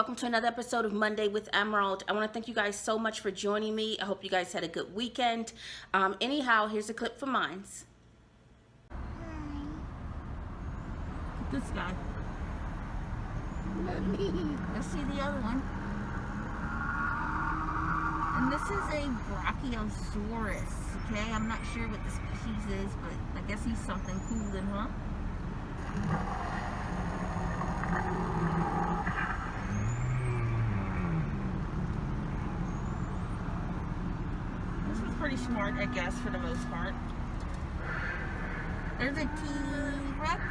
welcome to another episode of Monday with Emerald. I want to thank you guys so much for joining me. I hope you guys had a good weekend. Anyhow, here's a clip from Mines. This guy. Mommy. Let's see the other one. And this is a Brachiosaurus, okay? I'm not sure what the species is, but I guess he's something cool then, huh? This was pretty smart, I guess, for the most part. There's a T-Rex.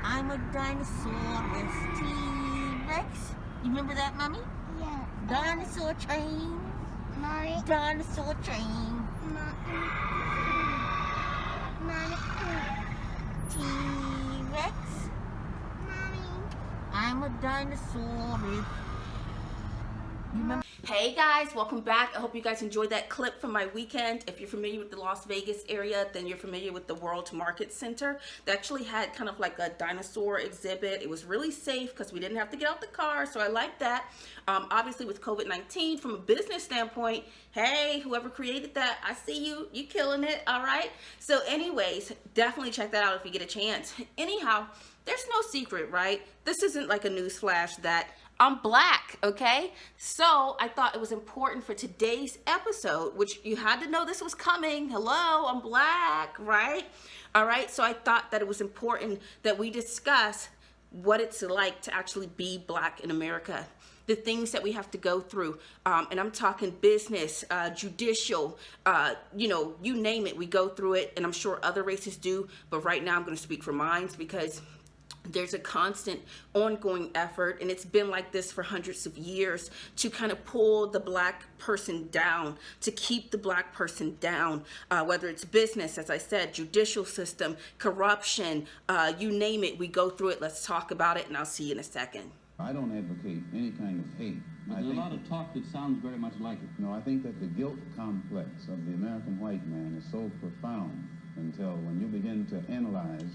I'm a dinosaurus. T-Rex. You remember that, Mommy? Yeah. Dinosaur train. Mommy. Dinosaur train. Mommy. T-Rex. Mommy. I'm a dinosaur. You remember? Hey guys, welcome back. I hope you guys enjoyed that clip from my weekend. If you're familiar with the Las Vegas area, then you're familiar with the World Market Center. They actually had kind of like a dinosaur exhibit. It was really safe because we didn't have to get out the car, so I like that. Obviously with COVID-19, from a business standpoint, hey, whoever created that, I see you, you killing it, all right? So anyways, definitely check that out if you get a chance. Anyhow, there's no secret, right? This isn't like a news flash that I'm black, okay? So I thought it was important for today's episode, which you had to know this was coming. Hello, I'm black, right? All right, so I thought that it was important that we discuss what it's like to actually be black in America, the things that we have to go through. And I'm talking business, judicial, you name it, we go through it. And I'm sure other races do, but right now I'm gonna speak for mine because there's a constant ongoing effort, and it's been like this for hundreds of years, to kind of pull the black person down, to keep the black person down, whether it's business, as I said, judicial system, corruption, you name it, we go through it. Let's talk about it, and I'll see you in a second. I don't advocate any kind of hate. But there's a lot of talk that sounds very much like it. No, I think that the guilt complex of the American white man is so profound until when you begin to analyze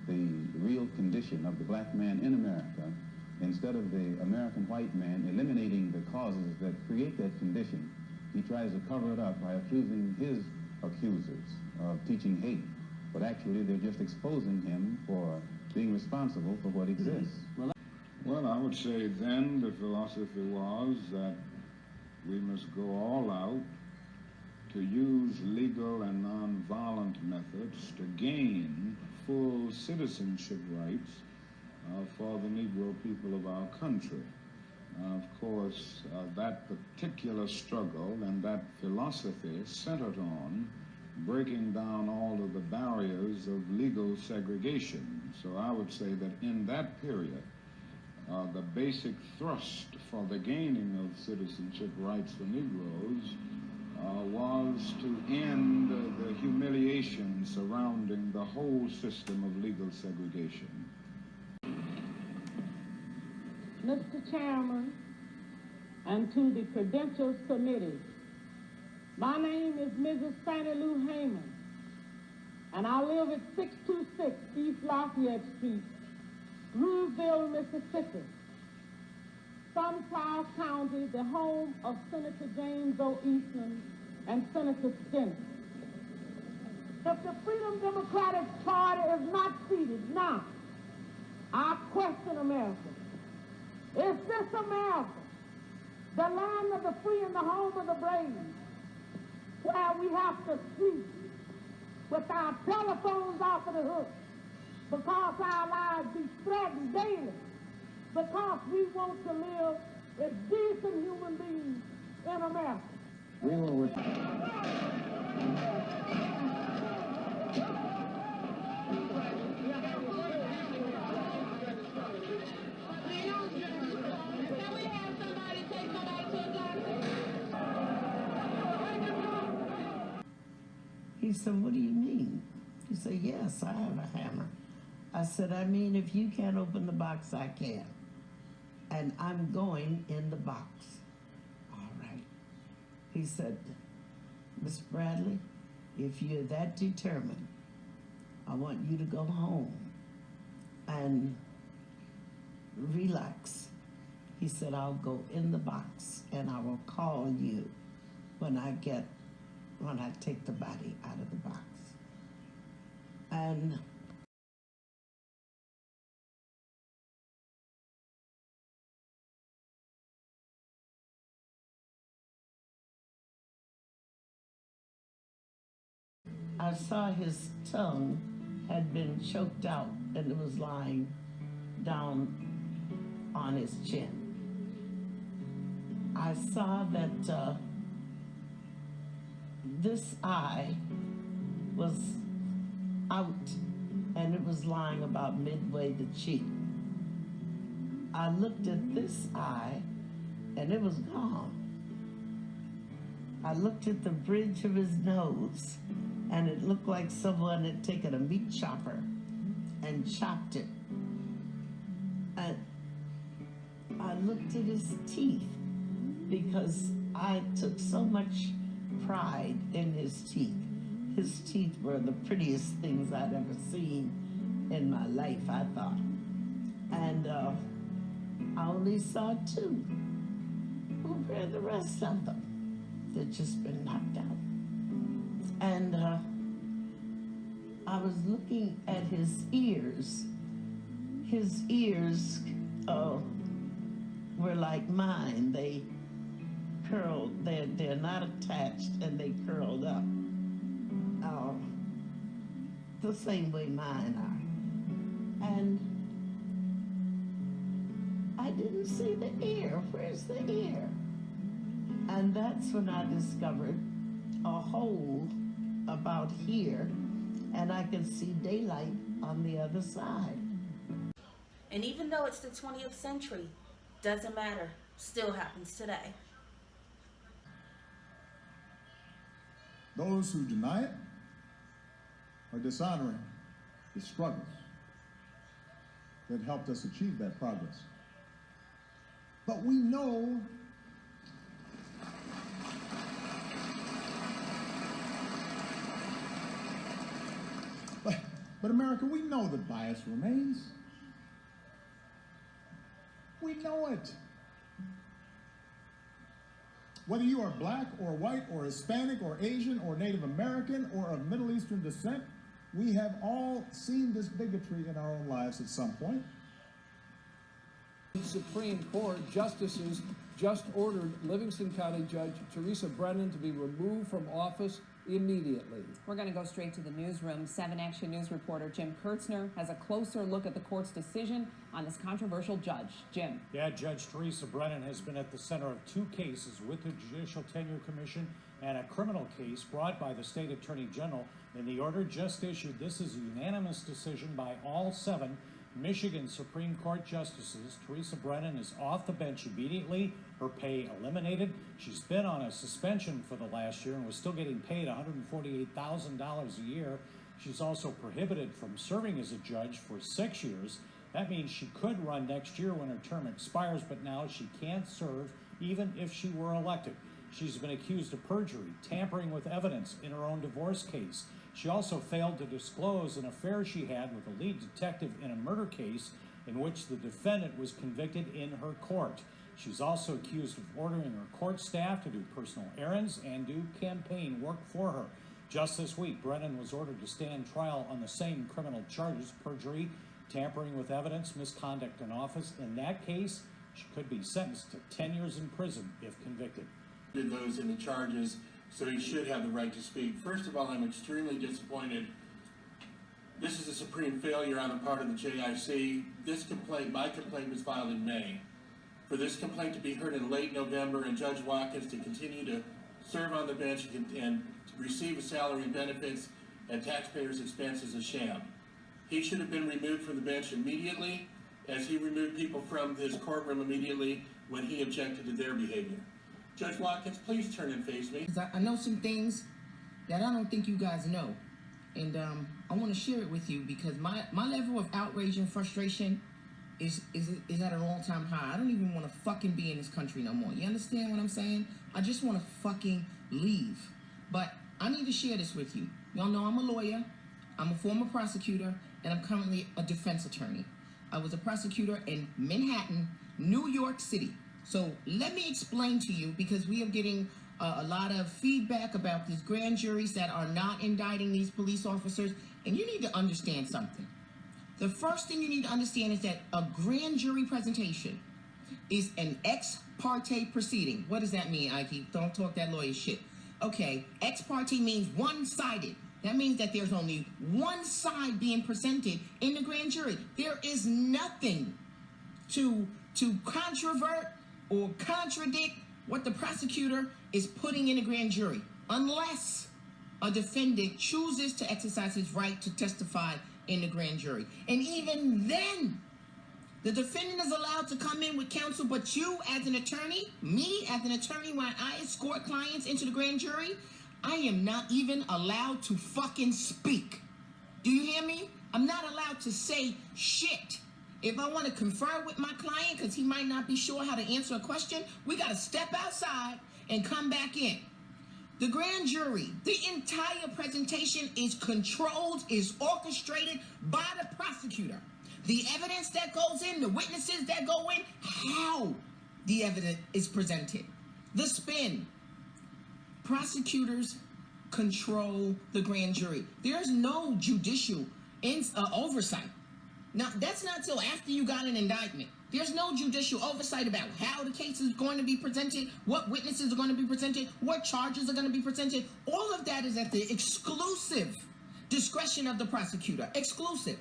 the real condition of the black man in America, instead of the American white man eliminating the causes that create that condition, he tries to cover it up by accusing his accusers of teaching hate. But actually, they're just exposing him for being responsible for what exists. Well, I would say then the philosophy was that we must go all out to use legal and nonviolent methods to gain full citizenship rights for the Negro people of our country. Of course, that particular struggle and that philosophy centered on breaking down all of the barriers of legal segregation. So I would say that in that period, the basic thrust for the gaining of citizenship rights for Negroes was to end the humiliation surrounding the whole system of legal segregation. Mr. Chairman, and to the Credentials Committee, my name is Mrs. Fannie Lou Heyman, and I live at 626 East Lafayette Street, Louisville, Mississippi, Sunflower County, the home of Senator James O. Eastman and Senator Skinner. If the Freedom Democratic Party is not seated now, I question America. Is this America, the land of the free and the home of the brave, where we have to sleep with our telephones off of the hook because our lives be threatened daily, because we want to live as decent human beings in America? We will He said, what do you mean? He said, yes, I have a hammer. I said, I mean, if you can't open the box, I can. And I'm going in the box. All right. He said, Miss Bradley, if you're that determined, I want you to go home and relax. He said, I'll go in the box and I will call you when I take the body out of the box. And I saw his tongue had been choked out and it was lying down on his chin. I saw that this eye was out and it was lying about midway the cheek. I looked at this eye and it was gone. I looked at the bridge of his nose and it looked like someone had taken a meat chopper and chopped it. And I looked at his teeth because I took so much pride in his teeth. His teeth were the prettiest things I'd ever seen in my life, I thought. And I only saw two. Where are the rest of them? They'd just been knocked out. And I was looking at his ears. His ears were like mine. They curled, they're not attached and they curled up. The same way mine are. And I didn't see the ear. Where's the ear? And that's when I discovered a hole about here, and I could see daylight on the other side. And even though it's the 20th century, doesn't matter, still happens today. Those who deny it are dishonoring the struggles that helped us achieve that progress. But we know But America, we know the bias remains. We know it. Whether you are black or white or Hispanic or Asian or Native American or of Middle Eastern descent, we have all seen this bigotry in our own lives at some point. The Supreme Court justices just ordered Livingston County Judge Teresa Brennan to be removed from office immediately. We're going to go straight to the newsroom. 7 Action News reporter Jim Kurtzner has a closer look at the court's decision on this controversial judge. Jim. Yeah, Judge Teresa Brennan has been at the center of 2 cases with the Judicial Tenure Commission and a criminal case brought by the State Attorney General. In the order just issued, this is a unanimous decision by all 7 Michigan Supreme Court justices. Teresa Brennan is off the bench immediately, her pay eliminated. She's been on a suspension for the last year and was still getting paid $148,000 a year. She's also prohibited from serving as a judge for 6 years. That means she could run next year when her term expires, but now she can't serve even if she were elected. She's been accused of perjury, tampering with evidence in her own divorce case. She also failed to disclose an affair she had with a lead detective in a murder case in which the defendant was convicted in her court. She's also accused of ordering her court staff to do personal errands and do campaign work for her. Just this week, Brennan was ordered to stand trial on the same criminal charges: perjury, tampering with evidence, misconduct in office. In that case, she could be sentenced to 10 years in prison if convicted. Those in the charges, so he should have the right to speak. First of all, I'm extremely disappointed. This is a supreme failure on the part of the JIC. This complaint, my complaint, was filed in May. For this complaint to be heard in late November and Judge Watkins to continue to serve on the bench and receive a salary and benefits at taxpayers' expense is a sham. He should have been removed from the bench immediately, as he removed people from his courtroom immediately when he objected to their behavior. Judge Watkins, please turn and face me. I know some things that I don't think you guys know, and I want to share it with you because my level of outrage and frustration is at an all-time high. I don't even want to fucking be in this country no more. You understand what I'm saying? I just want to fucking leave. But I need to share this with you. Y'all know I'm a lawyer, I'm a former prosecutor, and I'm currently a defense attorney. I was a prosecutor in Manhattan New York City. So let me explain to you, because we are getting a lot of feedback about these grand juries that are not indicting these police officers, and you need to understand something. The first thing you need to understand is that a grand jury presentation is an ex parte proceeding. What does that mean, Ike? Don't talk that lawyer shit. Okay, ex parte means one-sided. That means that there's only one side being presented in the grand jury. There is nothing to controvert or contradict what the prosecutor is putting in a grand jury, unless a defendant chooses to exercise his right to testify in the grand jury. And even then, the defendant is allowed to come in with counsel, but you as an attorney, me as an attorney, when I escort clients into the grand jury, I am not even allowed to fucking speak. Do you hear me? I'm not allowed to say shit. If I want to confer with my client, because he might not be sure how to answer a question, we got to step outside and come back in. The grand jury, the entire presentation is controlled, is orchestrated by the prosecutor. The evidence that goes in, the witnesses that go in, how the evidence is presented, the spin. Prosecutors control the grand jury. There's no judicial oversight. Now, that's not till after you got an indictment. There's no judicial oversight about how the case is going to be presented, what witnesses are going to be presented, what charges are going to be presented. All of that is at the exclusive discretion of the prosecutor. Exclusive.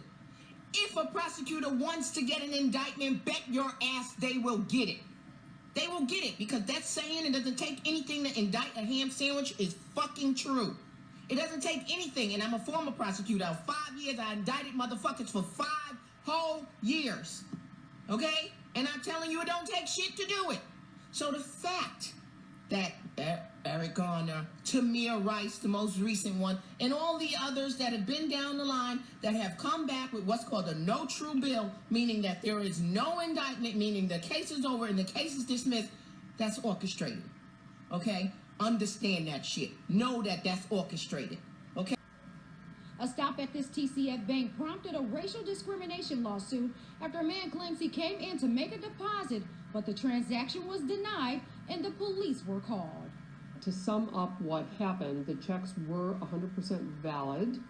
If a prosecutor wants to get an indictment, bet your ass they will get it. They will get it, because that saying, it doesn't take anything to indict a ham sandwich, is fucking true. It doesn't take anything, and I'm a former prosecutor. 5 years, I indicted motherfuckers for 5 whole years. Okay? And I'm telling you, it don't take shit to do it. So the fact that Eric Garner, Tamir Rice, the most recent one, and all the others that have been down the line that have come back with what's called a no true bill, meaning that there is no indictment, meaning the case is over and the case is dismissed, that's orchestrated. Okay? Understand that shit. Know that that's orchestrated. Okay? A stop at this TCF bank prompted a racial discrimination lawsuit after a man claims he came in to make a deposit, but the transaction was denied and the police were called. To sum up what happened, the checks were 100% valid.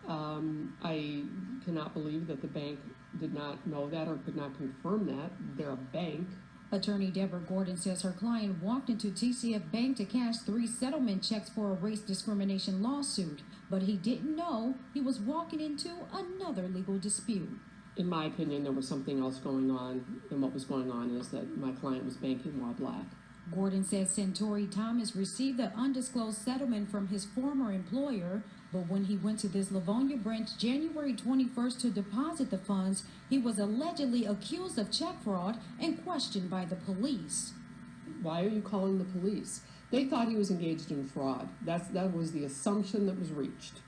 I cannot believe that the bank did not know that or could not confirm that. They're a bank. Attorney Deborah Gordon says her client walked into TCF Bank to cash 3 settlement checks for a race discrimination lawsuit, but he didn't know he was walking into another legal dispute. In my opinion, there was something else going on, and what was going on is that my client was banking while black. Gordon says Centauri Thomas received the undisclosed settlement from his former employer, but when he went to this Livonia branch January 21st to deposit the funds, he was allegedly accused of check fraud and questioned by the police. Why are you calling the police? They thought he was engaged in fraud. That was the assumption that was reached.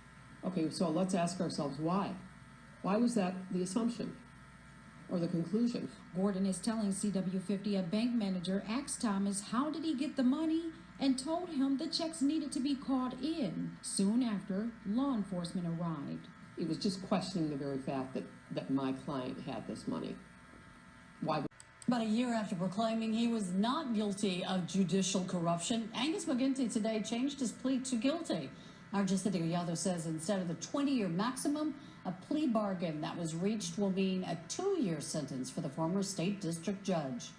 Okay, so let's ask ourselves why. Why was that the assumption or the conclusion? Gordon is telling CW50 a bank manager asked Thomas how did he get the money and told him the checks needed to be called in. Soon after, law enforcement arrived. It was just questioning the very fact that my client had this money. Why? About a year after proclaiming he was not guilty of judicial corruption, Angus McGinty today changed his plea to guilty. Arjun Yadav says instead of the 20-year maximum, a plea bargain that was reached will mean a 2-year sentence for the former state district judge.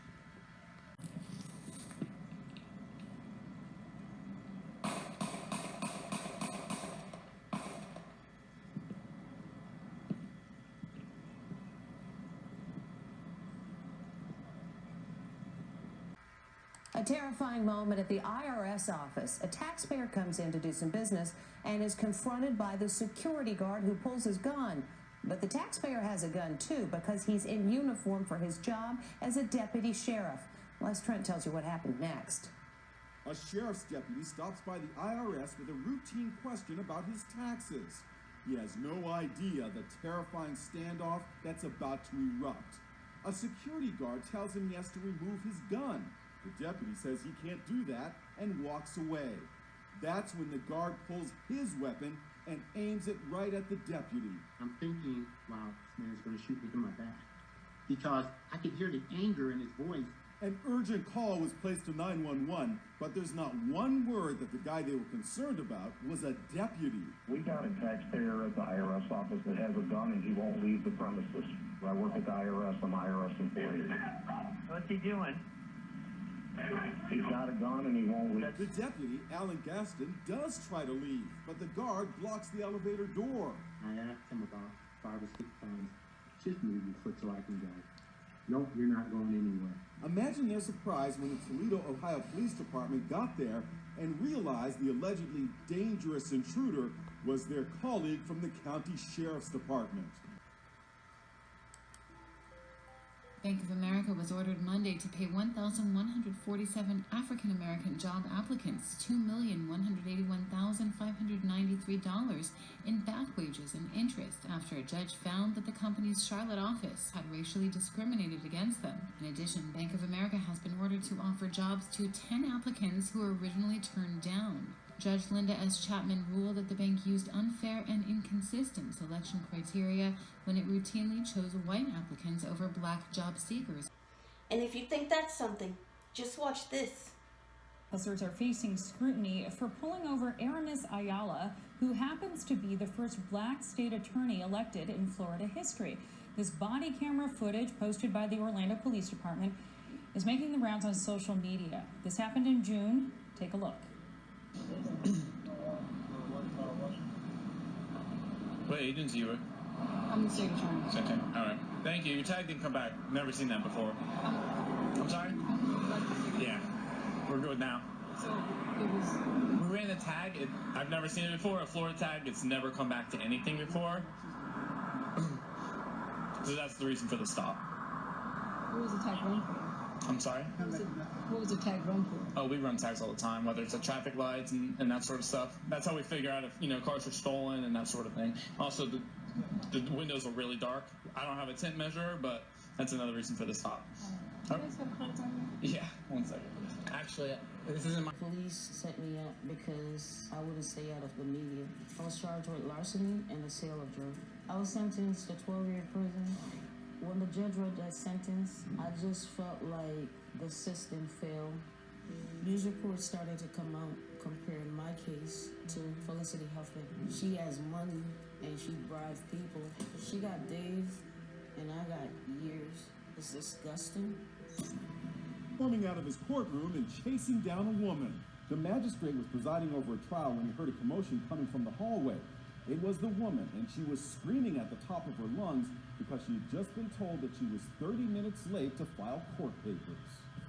A terrifying moment at the IRS office. A taxpayer comes in to do some business and is confronted by the security guard who pulls his gun. But the taxpayer has a gun too because he's in uniform for his job as a deputy sheriff. Les Trent tells you what happened next. A sheriff's deputy stops by the IRS with a routine question about his taxes. He has no idea the terrifying standoff that's about to erupt. A security guard tells him he has to remove his gun. The deputy says he can't do that and walks away. That's when the guard pulls his weapon and aims it right at the deputy. I'm thinking, wow, this man's going to shoot me in my back. because I could hear the anger in his voice. An urgent call was placed to 911, but there's not one word that the guy they were concerned about was a deputy. We got a taxpayer at the IRS office that has a gun and he won't leave the premises. I work at the IRS, I'm IRS employee. What's he doing? He's got a gun and he won't leave. The deputy, Alan Gaston, does try to leave, but the guard blocks the elevator door. I asked him about 5 or 6 times, just move your foot so I can go. Nope, you're not going anywhere. Imagine their surprise when the Toledo, Ohio Police Department got there and realized the allegedly dangerous intruder was their colleague from the county sheriff's department. Bank of America was ordered Monday to pay 1,147 African-American job applicants $2,181,593 in back wages and interest after a judge found that the company's Charlotte office had racially discriminated against them. In addition, Bank of America has been ordered to offer jobs to 10 applicants who were originally turned down. Judge Linda S. Chapman ruled that the bank used unfair and inconsistent selection criteria when it routinely chose white applicants over black job seekers. And if you think that's something, just watch this. Officers are facing scrutiny for pulling over Aramis Ayala, who happens to be the first black state attorney elected in Florida history. This body camera footage posted by the Orlando Police Department is making the rounds on social media. This happened in June. Take a look. What agency you were? I'm the state attorney. Okay, alright. Thank you. Your tag didn't come back. Never seen that before. I'm sorry? Yeah. We're good now. So it was... We ran the tag. I've never seen it before. A Florida tag. It's never come back to anything before. So that's the reason for the stop. What was the tag run for? I'm sorry? What was the tag run for? Oh, we run tags all the time, whether it's at traffic lights and that sort of stuff. That's how we figure out if, cars are stolen and that sort of thing. Also, the windows are really dark. I don't have a tint measure, but that's another reason for the stop. Do you guys have cards on you? Yeah, 1 second. Actually, this isn't my... Police set me up because I wouldn't stay out of the media. I was charged with larceny and the sale of drugs. I was sentenced to 12-year prison. When the judge read that sentence, I just felt like the system failed. News reports started to come out comparing my case to Felicity Huffman. She has money and she bribes people. She got days and I got years. It's disgusting. Storming out of his courtroom and chasing down a woman. The magistrate was presiding over a trial when he heard a commotion coming from the hallway. It was the woman, and she was screaming at the top of her lungs because she had just been told that she was 30 minutes late to file court papers.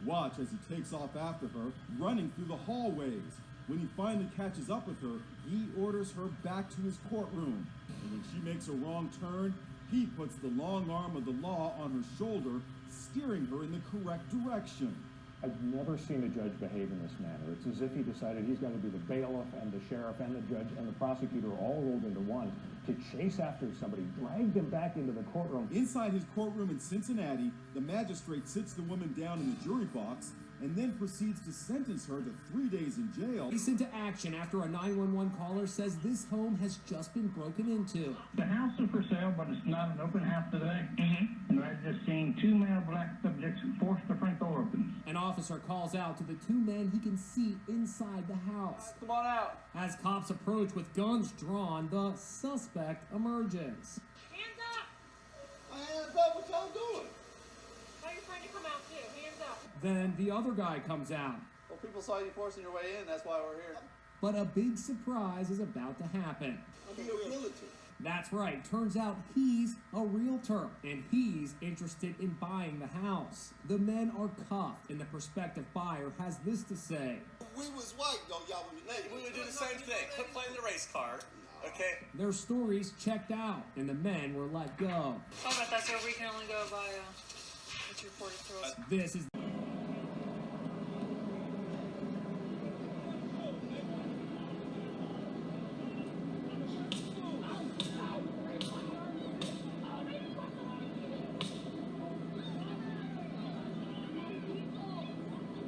Watch as he takes off after her, running through the hallways. When he finally catches up with her, he orders her back to his courtroom. And when she makes a wrong turn, he puts the long arm of the law on her shoulder, steering her in the correct direction. I've never seen a judge behave in this manner. It's as if he decided he's got to be the bailiff and the sheriff and the judge and the prosecutor all rolled into one to chase after somebody, drag them back into the courtroom. Inside his courtroom in Cincinnati, the magistrate sits the woman down in the jury box and then proceeds to sentence her to 3 days in jail. He's into action after a 911 caller says this home has just been broken into. The house is for sale, but it's not an open house today. And I've just seen 2 male black subjects force the front door open. An officer calls out to the 2 men he can see inside the house. Come on out. As cops approach with guns drawn, the suspect emerges. Hands up! My hands up, what y'all doing? Tell your friend to come out too, hands up. Then the other guy comes out. Well, people saw you forcing your way in, that's why we're here. But a big surprise is about to happen. I'm a realtor. That's right, turns out he's a realtor, and he's interested in buying the house. The men are cuffed, and the prospective buyer has this to say. We was white, though, y'all would be late. We would do the same thing, quit playing the race card, okay? Their stories checked out, and the men were let go. Oh, but that's where we can only go by what's reported to us. This is...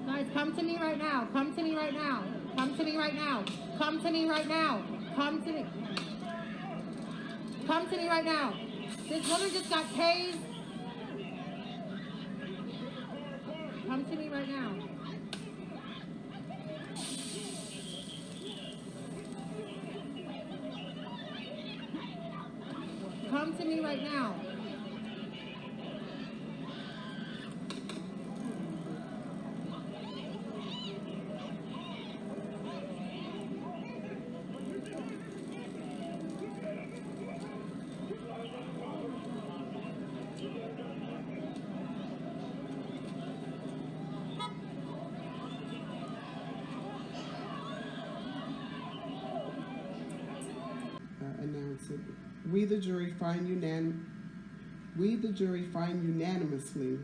Guys, come to me right now. Come to me right now. Come to me right now. Come to me right now. Come to me. Come to me right now. This woman just got tased. Come to me right now. Come to me right now. Announce it. We the jury find unanimously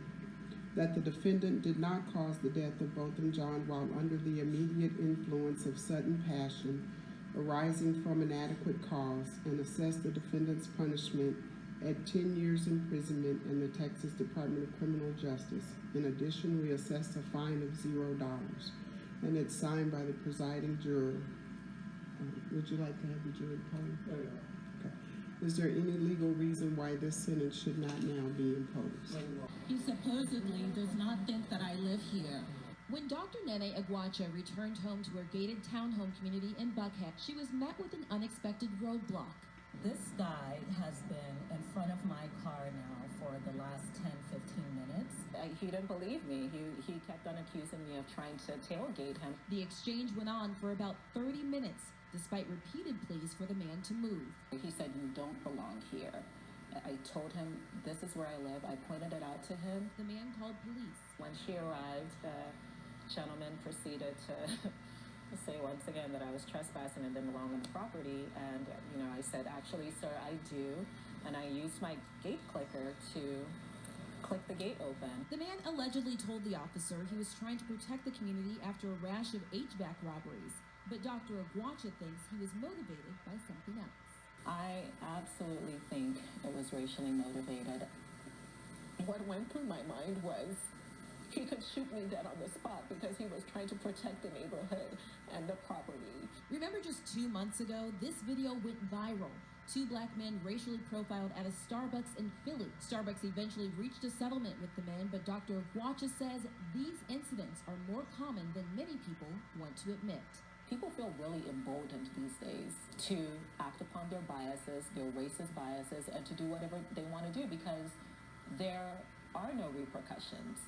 that the defendant did not cause the death of Botham John while under the immediate influence of sudden passion arising from an adequate cause, and assess the defendant's punishment at 10 years imprisonment in the Texas Department of Criminal Justice. In addition, we assess a fine of $0, and it's signed by the presiding juror. Would you like to have the jury poll? Okay. Is there any legal reason why this sentence should not now be imposed? He supposedly does not think that I live here. When Dr. Nene Aguacha returned home to her gated townhome community in Buckhead, she was met with an unexpected roadblock. This guy has been in front of my car now for the last 10-15 minutes. He didn't believe me. He kept on accusing me of trying to tailgate him. The exchange went on for about 30 minutes, despite repeated pleas for the man to move. He said, "You don't belong here." I told him, "This is where I live." I pointed it out to him. The man called police. When she arrived, the gentleman proceeded to say once again that I was trespassing and didn't belong on the property. And, I said, "Actually, sir, I do." And I used my gate clicker to click the gate open. The man allegedly told the officer he was trying to protect the community after a rash of HVAC robberies. But Dr. Aguacha thinks he was motivated by something else. I absolutely think it was racially motivated. What went through my mind was he could shoot me dead on the spot because he was trying to protect the neighborhood and the property. Remember just 2 months ago, this video went viral. 2 black men racially profiled at a Starbucks in Philly. Starbucks eventually reached a settlement with the men, but Dr. Aguacha says these incidents are more common than many people want to admit. People feel really emboldened these days to act upon their biases, their racist biases, and to do whatever they want to do because there are no repercussions.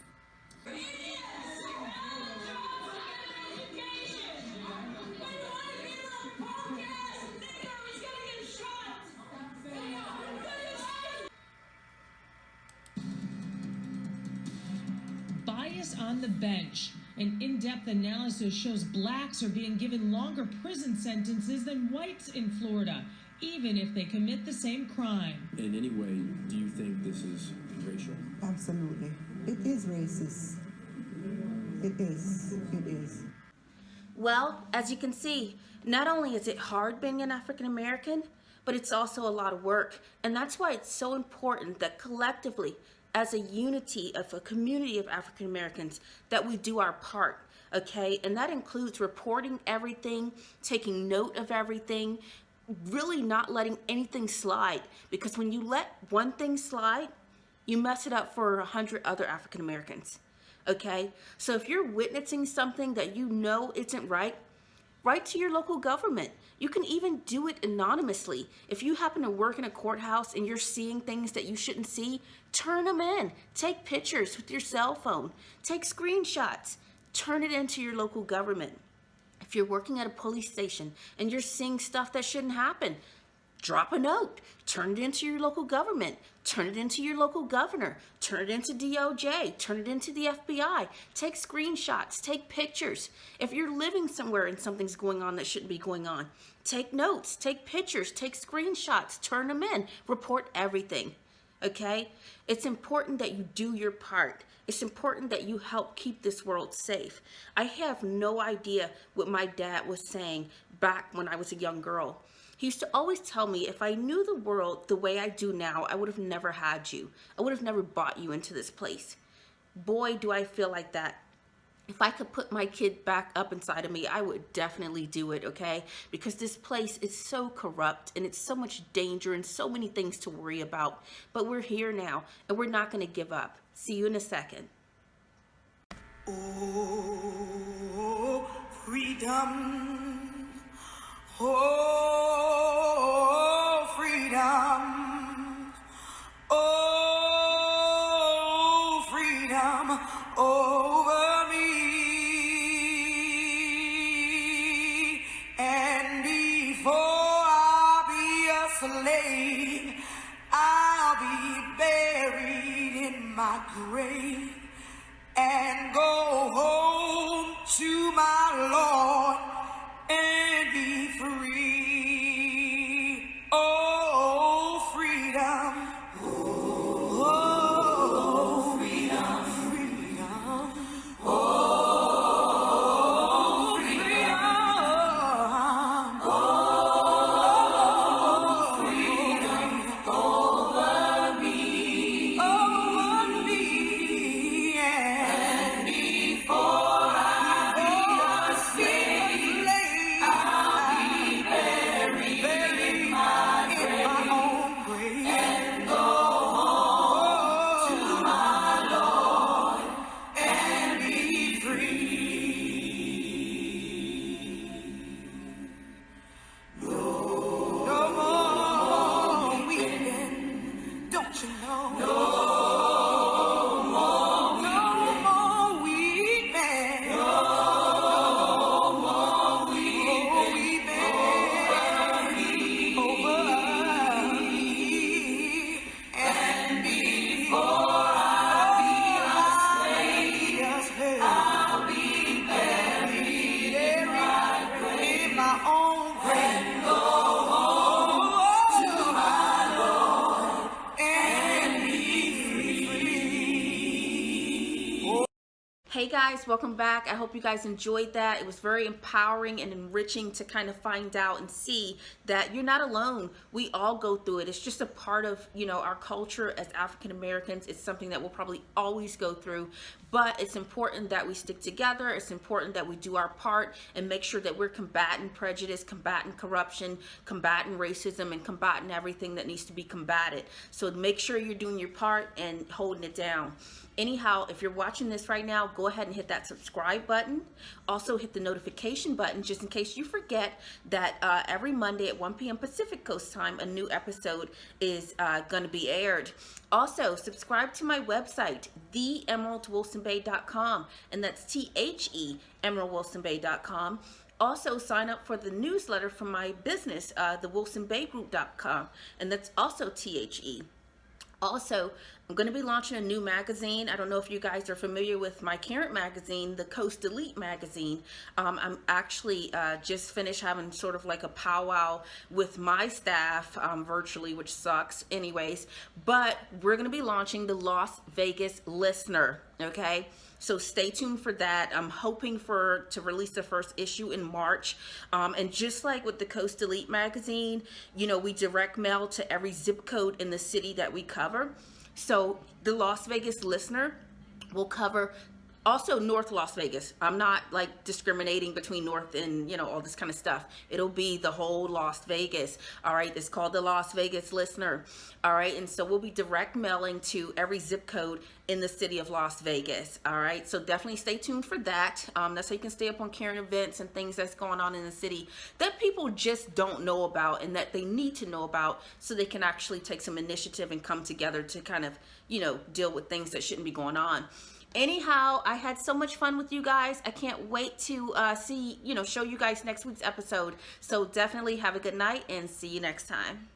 Bias on the bench. An in-depth analysis shows blacks are being given longer prison sentences than whites in Florida, even if they commit the same crime. In any way, do you think this is racial? Absolutely. It is racist. It is. It is. Well, as you can see, not only is it hard being an African American, but it's also a lot of work. And that's why it's so important that collectively, as a unity of a community of African Americans, that we do our part, okay? And that includes reporting everything, taking note of everything, really not letting anything slide. Because when you let one thing slide, you mess it up for 100 other African Americans, okay? So if you're witnessing something that you know isn't right, write to your local government. You can even do it anonymously. If you happen to work in a courthouse and you're seeing things that you shouldn't see, turn them in. Take pictures with your cell phone. Take screenshots. Turn it into your local government. If you're working at a police station and you're seeing stuff that shouldn't happen, drop a note. Turn it into your local government. Turn it into your local governor. Turn it into DOJ. Turn it into the FBI. Take screenshots. Take pictures. If you're living somewhere and something's going on that shouldn't be going on, take notes. Take pictures. Take screenshots. Turn them in. Report everything. Okay? It's important that you do your part. It's important that you help keep this world safe. I have no idea what my dad was saying back when I was a young girl. He used to always tell me if I knew the world the way I do now, I would have never had you. I would have never brought you into this place. Boy, do I feel like that. If I could put my kid back up inside of me, I would definitely do it, okay? Because this place is so corrupt and it's so much danger and so many things to worry about. But we're here now and we're not going to give up. See you in a second. Oh, freedom. Oh, freedom. Oh, freedom over me. And before I be a slave, I'll be buried in my grave and go home to my Lord and be free. Oh, freedom. Oh, freedom. Freedom. Oh, freedom. Oh, freedom over me. Over me. And before I be a slave, I'll be buried in my own grave and go home to my Lord and be free. No more weeping, don't you know? No more weeping. No more weeping over me. And before I be a slave, I'll be buried in my own grave. And go home to my Lord and be free. Hey guys, welcome back. I hope you guys enjoyed that. It was very empowering and enriching to kind of find out and see that you're not alone. We all go through it. It's just a part of, our culture as African Americans. It's something that we'll probably always go through, but it's important that we stick together. It's important that we do our part and make sure that we're combating prejudice, combating corruption, combating racism, and combating everything that needs to be combated. So make sure you're doing your part and holding it down. Anyhow, if you're watching this right now, go ahead and hit that subscribe button. Also hit the notification button just in case you forget that every Monday at 1 p.m. Pacific Coast time, a new episode is going to be aired. Also, subscribe to my website, theemeraldwilsonbey.com, and that's THE, emeraldwilsonbey.com. Also, sign up for the newsletter from my business, thewilsonbeygroup.com, and that's also THE. Also, I'm going to be launching a new magazine. I don't know if you guys are familiar with my current magazine, the Coast Elite magazine. I'm actually just finished having sort of like a powwow with my staff virtually, which sucks anyways. But we're going to be launching the Las Vegas Listener, okay? So stay tuned for that. I'm hoping to release the first issue in March. And just like with the Coast Elite magazine, we direct mail to every zip code in the city that we cover. So the Las Vegas Listener will cover also North Las Vegas. I'm not like discriminating between North and, all this kind of stuff. It'll be the whole Las Vegas. All right. It's called the Las Vegas Listener. All right. And so we'll be direct mailing to every zip code in the city of Las Vegas. All right. So definitely stay tuned for that. That's how you can stay up on current events and things that's going on in the city that people just don't know about and that they need to know about so they can actually take some initiative and come together to kind of, deal with things that shouldn't be going on. Anyhow, I had so much fun with you guys. I can't wait to show you guys next week's episode. So definitely have a good night and see you next time.